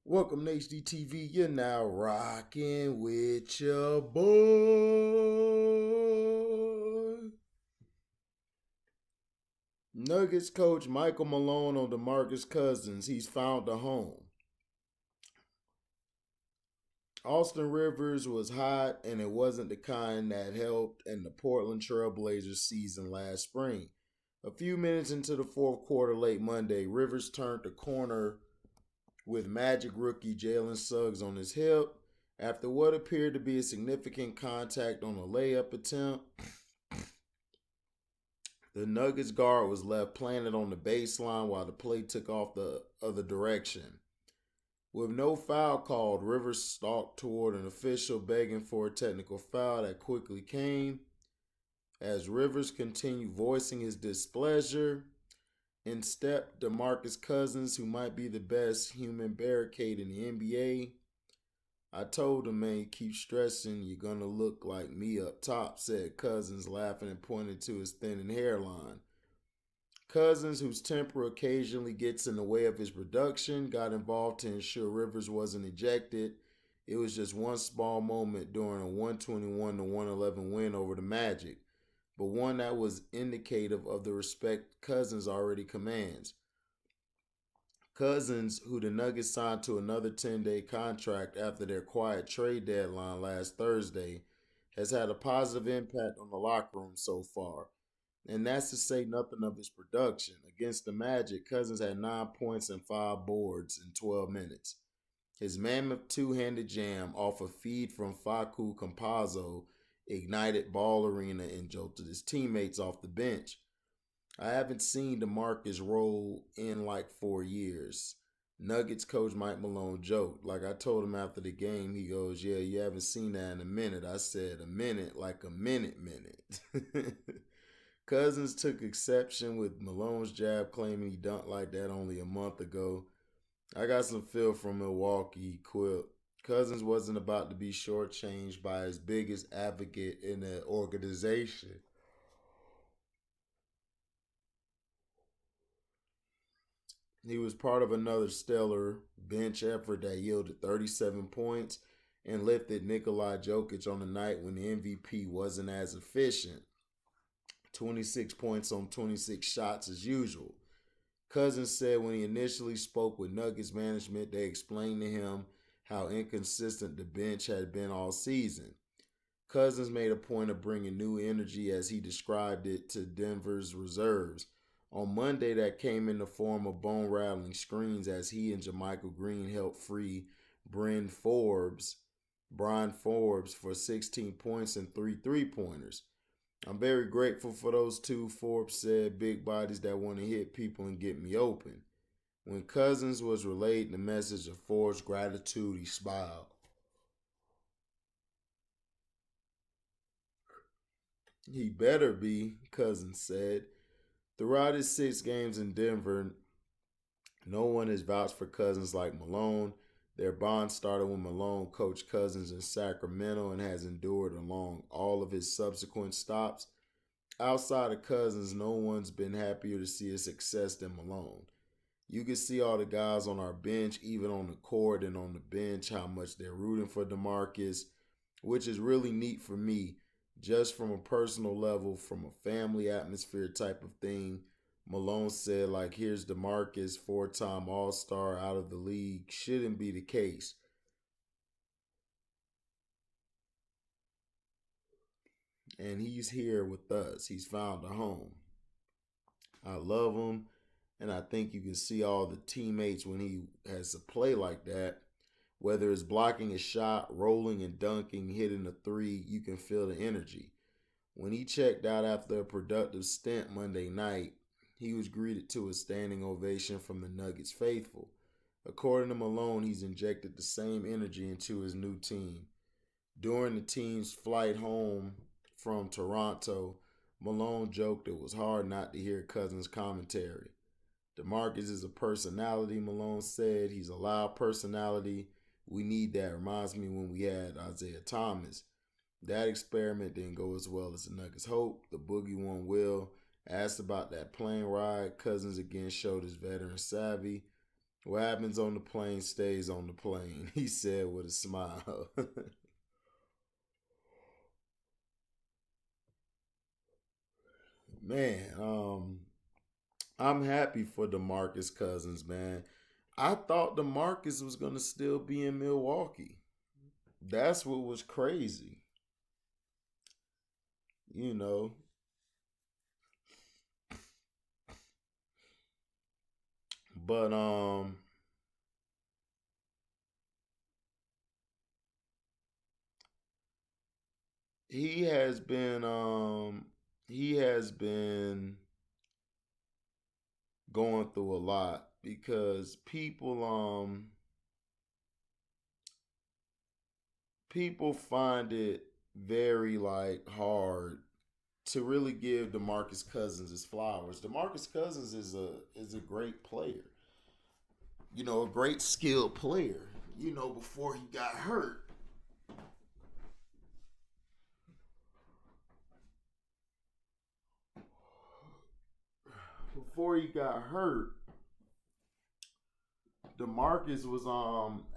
Welcome to HDTV. You're now rocking with your boy. Nuggets coach Michael Malone on Demarcus Cousins. He's found a home. Austin Rivers was hot, and it wasn't the kind that helped in the Portland Trailblazers season last spring. A few minutes into the fourth quarter late Monday, Rivers turned the corner with Magic rookie Jalen Suggs on his hip. After what appeared to be a significant contact on a layup attempt, the Nuggets guard was left planted on the baseline while the play took off the other direction. With no foul called, Rivers stalked toward an official begging for a technical foul that quickly came. As Rivers continued voicing his displeasure, in stepped Demarcus Cousins, who might be the best human barricade in the NBA. I told him, man, keep stressing, you're going to look like me up top, said Cousins, laughing and pointing to his thinning hairline. Cousins, whose temper occasionally gets in the way of his production, got involved to ensure Rivers wasn't ejected. It was just one small moment during a 121 to 111 win over the Magic, but one that was indicative of the respect Cousins already commands. Cousins, who the Nuggets signed to another 10-day contract after their quiet trade deadline last Thursday, has had a positive impact on the locker room so far. And that's to say nothing of his production. Against the Magic, Cousins had 9 points and 5 boards in 12 minutes. His mammoth two-handed jam off a feed from Facu Campazzo ignited Ball Arena and jolted his teammates off the bench. I haven't seen Demarcus roll in like 4 years. Nuggets coach Mike Malone joked. Like I told him after the game, he goes, yeah, you haven't seen that in a minute. I said a minute, like a minute. Cousins took exception with Malone's jab, claiming he dunked like that only a month ago. I got some feel from Milwaukee, he quipped. Cousins wasn't about to be shortchanged by his biggest advocate in the organization. He was part of another stellar bench effort that yielded 37 points and lifted Nikola Jokic on the night when the MVP wasn't as efficient. 26 points on 26 shots as usual. Cousins said when he initially spoke with Nuggets management, they explained to him how inconsistent the bench had been all season. Cousins made a point of bringing new energy, as he described it, to Denver's reserves. On Monday, that came in the form of bone-rattling screens as he and Jermichael Green helped free Brian Forbes for 16 points and 3 three-pointers. I'm very grateful for those two, Forbes said, big bodies that want to hit people and get me open. When Cousins was relayed the message of Forbes' gratitude, he smiled. He better be, Cousins said. Throughout his 6 games in Denver, no one has vouched for Cousins like Malone. Their bond started when Malone coached Cousins in Sacramento and has endured along all of his subsequent stops. Outside of Cousins, no one's been happier to see his success than Malone. You can see all the guys on our bench, even on the court and on the bench, how much they're rooting for Demarcus, which is really neat for me, just from a personal level, from a family atmosphere type of thing. Malone said, like, here's Demarcus, 4-time All-Star out of the league. Shouldn't be the case. And he's here with us. He's found a home. I love him, and I think you can see all the teammates when he has a play like that. Whether it's blocking a shot, rolling and dunking, hitting a three, you can feel the energy. When he checked out after a productive stint Monday night, he was greeted to a standing ovation from the Nuggets faithful. According to Malone, he's injected the same energy into his new team. During the team's flight home from Toronto, Malone joked it was hard not to hear Cousins' commentary. Demarcus is a personality, Malone said. He's a loud personality. We need that. Reminds me when we had Isaiah Thomas. That experiment didn't go as well as the Nuggets hoped. The Boogie one will. Asked about that plane ride, Cousins again showed his veteran savvy. What happens on the plane stays on the plane, he said with a smile. Man, I'm happy for Demarcus Cousins, man. I thought Demarcus was gonna still be in Milwaukee. That's what was crazy, you know. But he has been he has been going through a lot because people find it very like hard to really give DeMarcus Cousins his flowers. DeMarcus Cousins is a great player. You know, a great skilled player. You know, before he got hurt. Before he got hurt, DeMarcus was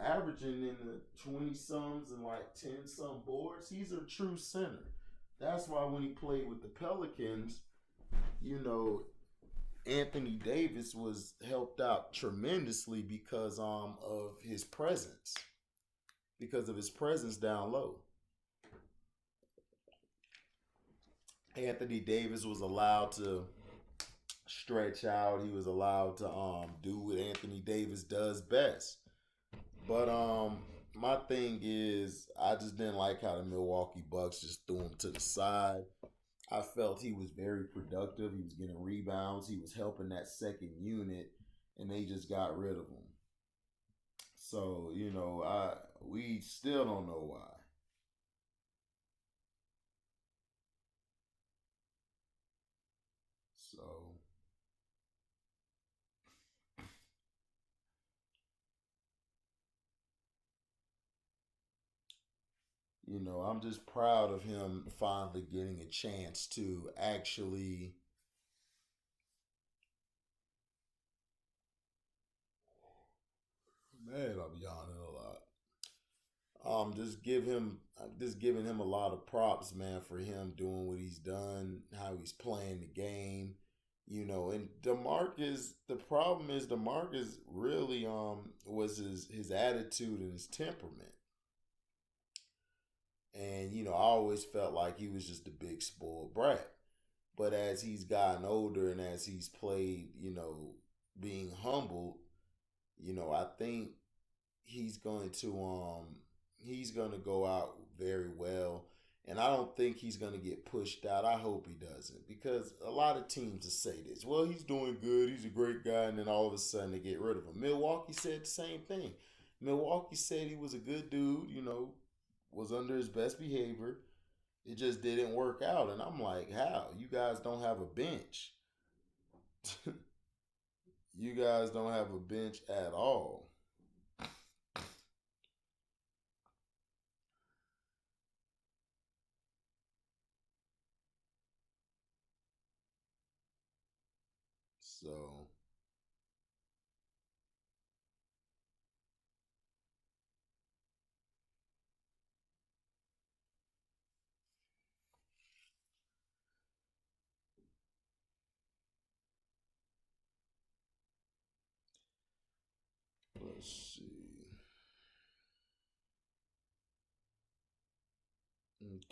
averaging in the 20 sums and like 10 some boards. He's a true center. That's why when he played with the Pelicans, you know, Anthony Davis was helped out tremendously of his presence. Because of his presence down low. Anthony Davis was allowed to stretch out. He was allowed to do what Anthony Davis does best. But my thing is I just didn't like how the Milwaukee Bucks just threw him to the side. I felt he was very productive. He was getting rebounds. He was helping that second unit, and they just got rid of him. So we still don't know why. So I'm just proud of him finally getting a chance to actually, man, I'm yawning a lot. Just giving him a lot of props, man, for him doing what he's done, how he's playing the game, And Demarcus, the problem is Demarcus really was his attitude and his temperament, and I always felt like he was just a big spoiled brat. But as he's gotten older and as he's played, being humbled, I think he's going to he's going to go out very well. And I don't think he's going to get pushed out. I hope he doesn't, because a lot of teams will say this. Well, he's doing good. He's a great guy, and then all of a sudden they get rid of him. Milwaukee said the same thing. Milwaukee said he was a good dude. Was under his best behavior. It just didn't work out, and I'm like, how? You guys don't have a bench. You guys don't have a bench at all. So let's see.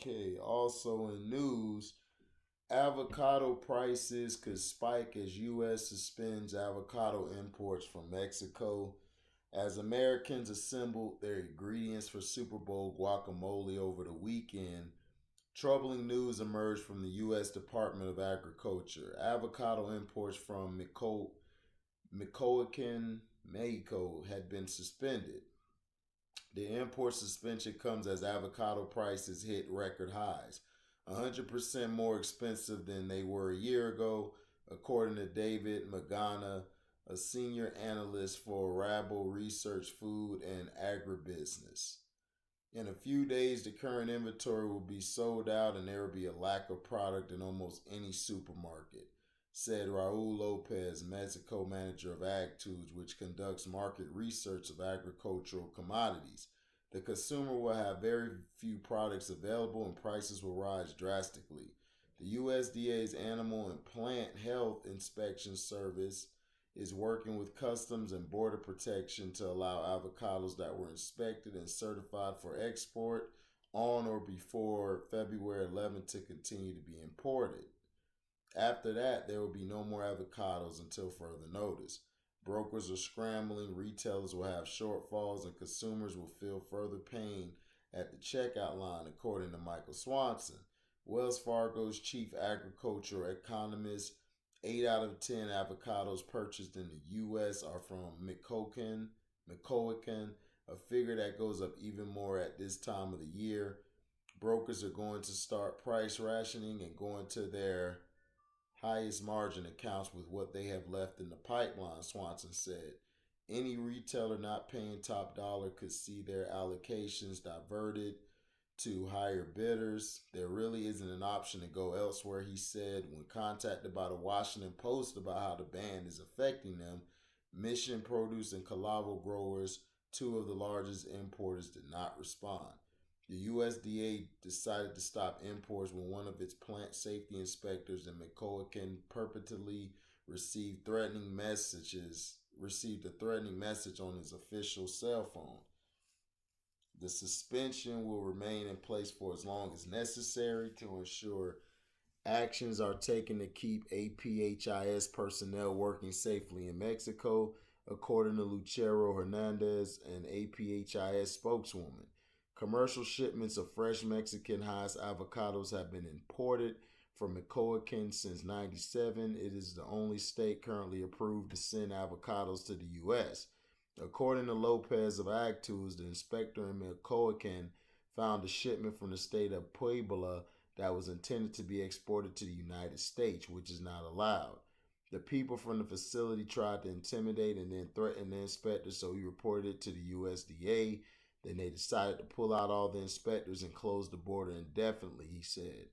Okay. Also in news, avocado prices could spike as U.S. suspends avocado imports from Mexico. As Americans assembled their ingredients for Super Bowl guacamole over the weekend, troubling news emerged from the U.S. Department of Agriculture. Avocado imports from Michoacan, Mexico had been suspended. The import suspension comes as avocado prices hit record highs, 100% more expensive than they were a year ago, according to David Magana, a senior analyst for Rabble Research Food and Agribusiness. In a few days, the current inventory will be sold out and there will be a lack of product in almost any supermarket. said Raul Lopez, Mexico manager of Ag Tools, which conducts market research of agricultural commodities. The consumer will have very few products available and prices will rise drastically. The USDA's Animal and Plant Health Inspection Service is working with Customs and Border Protection to allow avocados that were inspected and certified for export on or before February 11th to continue to be imported. After that, there will be no more avocados until further notice. Brokers are scrambling, retailers will have shortfalls, and consumers will feel further pain at the checkout line, according to Michael Swanson, Wells Fargo's chief agricultural economist. 8 out of 10 avocados purchased in the U.S. are from Michoacan, a figure that goes up even more at this time of the year. Brokers are going to start price rationing and going to their highest margin accounts with what they have left in the pipeline, Swanson said. Any retailer not paying top dollar could see their allocations diverted to higher bidders. There really isn't an option to go elsewhere, he said. When contacted by the Washington Post about how the ban is affecting them, Mission Produce and Calavo growers, two of the largest importers, did not respond. The USDA decided to stop imports when one of its plant safety inspectors in Michoacan purportedly received a threatening message on his official cell phone. The suspension will remain in place for as long as necessary to ensure actions are taken to keep APHIS personnel working safely in Mexico, according to Lucero Hernandez, an APHIS spokeswoman. Commercial shipments of fresh Mexican Hass avocados have been imported from Michoacan since 1997. It is the only state currently approved to send avocados to the U.S. According to Lopez of Ag Tools, the inspector in Michoacan found a shipment from the state of Puebla that was intended to be exported to the United States, which is not allowed. The people from the facility tried to intimidate and then threaten the inspector, so he reported it to the USDA. Then they decided to pull out all the inspectors and close the border indefinitely, he said.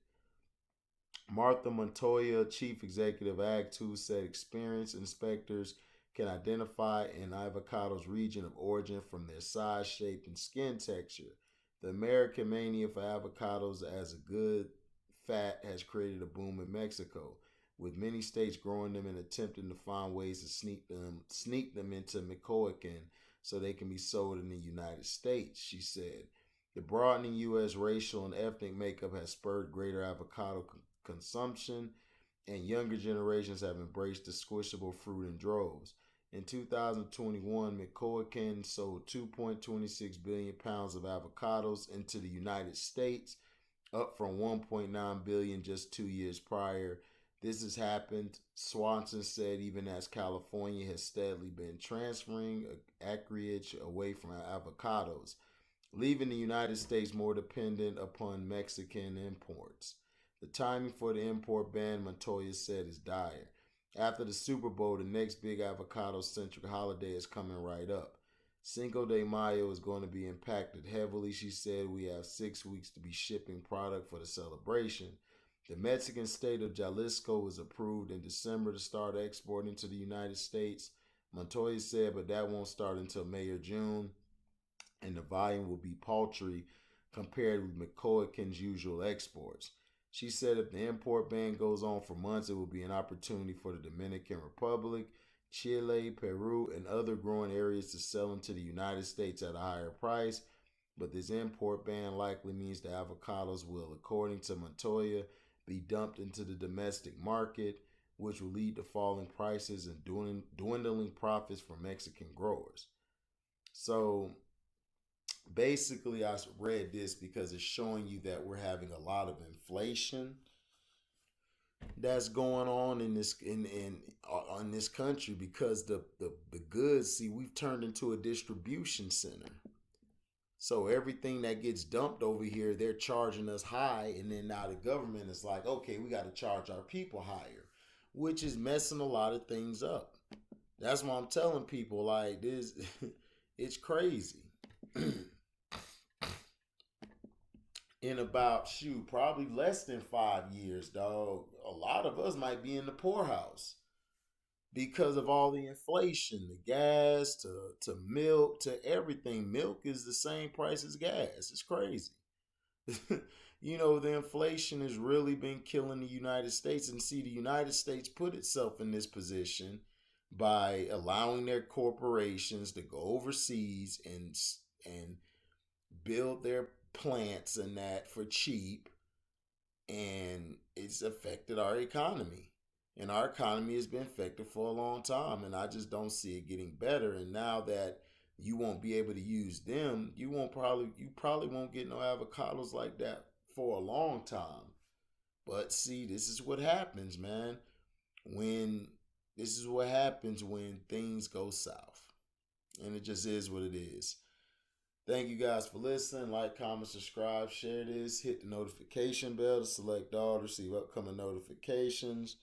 Martha Montoya, chief executive of Ag Tools, said experienced inspectors can identify an avocado's region of origin from their size, shape, and skin texture. The American mania for avocados as a good fat has created a boom in Mexico, with many states growing them and attempting to find ways to sneak them into Michoacan so they can be sold in the United States, she said. The broadening U.S. racial and ethnic makeup has spurred greater avocado consumption, and younger generations have embraced the squishable fruit in droves. In 2021, Michoacan sold 2.26 billion pounds of avocados into the United States, up from 1.9 billion just 2 years prior. This has happened, Swanson said, even as California has steadily been transferring acreage away from avocados, leaving the United States more dependent upon Mexican imports. The timing for the import ban, Montoya said, is dire. After the Super Bowl, the next big avocado-centric holiday is coming right up. Cinco de Mayo is going to be impacted heavily, she said. We have 6 weeks to be shipping product for the celebration. The Mexican state of Jalisco was approved in December to start exporting to the United States, Montoya said, but that won't start until May or June, and the volume will be paltry compared with Michoacan's usual exports. She said if the import ban goes on for months, it will be an opportunity for the Dominican Republic, Chile, Peru, and other growing areas to sell into the United States at a higher price. But this import ban likely means the avocados will, according to Montoya, be dumped into the domestic market, which will lead to falling prices and dwindling profits for Mexican growers. So basically, I read this because it's showing you that we're having a lot of inflation that's going on in this this country because the goods, see, we've turned into a distribution center. So everything that gets dumped over here, they're charging us high, and then now the government is like, okay, we got to charge our people higher, which is messing a lot of things up. That's why I'm telling people, like, this, it's crazy. in about, shoot, probably less than 5 years, dog. A lot of us might be in the poorhouse because of all the inflation, the gas to milk to everything. Milk is the same price as gas. It's crazy. The inflation has really been killing the United States. And see, the United States put itself in this position by allowing their corporations to go overseas and build their plants and that for cheap, and it's affected our economy. And our economy has been affected for a long time, and I just don't see it getting better. And now that you won't be able to use them, you probably won't get no avocados like that for a long time. But see, this is what happens, man. When this is what happens when things go south. And it just is what it is. Thank you guys for listening. Like, comment, subscribe, share this. Hit the notification bell to select all to receive upcoming notifications.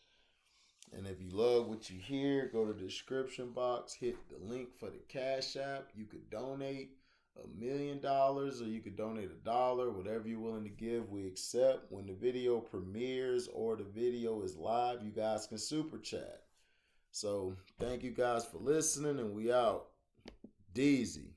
And if you love what you hear, go to the description box, hit the link for the Cash App. You could donate $1,000,000 or you could donate $1, whatever you're willing to give. We accept. When the video premieres or the video is live, you guys can super chat. So thank you guys for listening, and we out. Deezy.